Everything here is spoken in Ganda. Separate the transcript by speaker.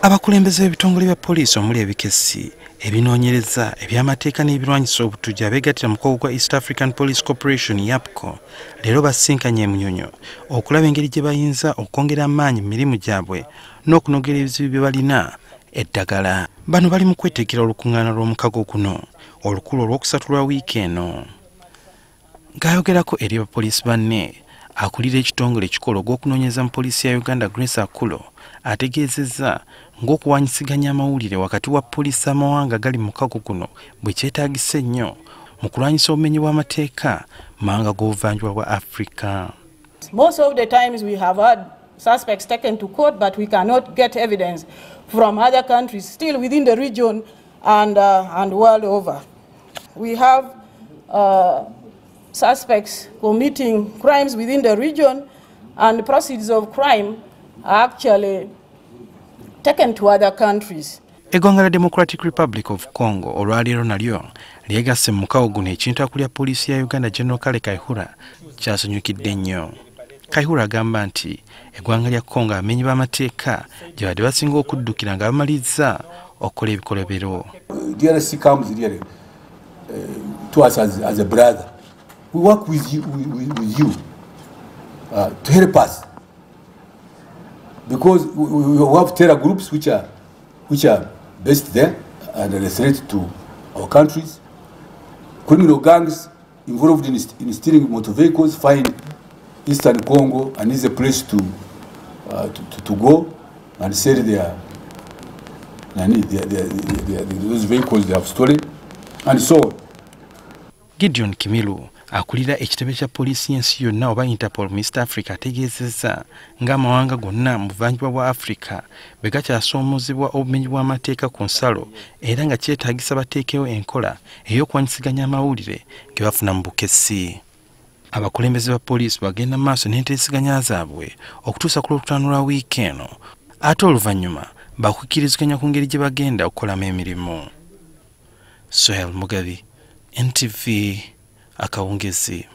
Speaker 1: Abakulembeze b'ebitongole bya poliisi omuli ebikesi ebinoonyereza eby'amateeka n'ebirwanyisa obutujju abeegattira mu mukogo gwa East African Police Corporation YAPCO leero basinkanye Munyonyo okulaba engeri gye bayinza okwongera amaanyi mu mirimu gyabwe n'okunogera ebizibu bye balina eddagala. Bano bali mu kwetegekera olukuŋŋaana lw'omukago guno olukulu olw'okusatu lwa wiiki eno. Ng'ayogerako eri abapoliisi banne, akulira ekitongole ekikola ogw'okunoonyereza mu poliisi ya Uganda Grace Akulo ategeezezza ng'okuwanyisiganya amawulire wakati wa poliisi amawanga gali mu mukago guno bwe kyetaagisa ennyo mu kulwanyisa obumenyi bw'amateeka mu mawanga g'obuvanjuba bwa Africa.
Speaker 2: Most of the times we have had suspects taken to court, but we cannot get evidence from other countries still within the region and world over. We have suspects committing crimes within the region, and the proceeds of crime are actually taken to other countries.
Speaker 1: Eggwanga lya Democratic Republic of Congo olwaleero nalyo lyegasse mu mukago guno ekintu akulya poliisi ya Uganda General Kale Kaihura kyasonyukidde nnyo. Kaihura agamba nti eggwanga lya Congo abamenyi b'amateeka gye badde basinga okuddukira nga bamalizza okukola ebikolobero.
Speaker 3: DRC comes really to us as a brother. We work with you to help us, because we have terror groups which are based there and are a threat to our countries. Criminal gangs involved in stealing motor vehicles find Eastern Congo and is a place to go and sell those vehicles they have stolen and so on.
Speaker 1: Gideon Kimilu akulira ekitebe kya poliisi y'ensi yonna oba Interpol mu East Africa ategeezezza ng'amawanga gonna mu buvanjuba bwa Africa bwe gakyasoomoozebwa obumenyi bw'amateeka ku nsalo era nga kyetaagisa bateekewo enkola ey'okuwanyisiganya amawulire ge bafuna mu bukessi. Abakulembeze ba poliisi bagenda maaso n'enteeseganya zaabwe okutuusa ku Lwokutaano lwa wiiki eno, ate oluvannyuma bakukkiriziganya ku ngeri gye bagenda okukolamu emirimu. Sohel Mugabi, NTV Akawungezi.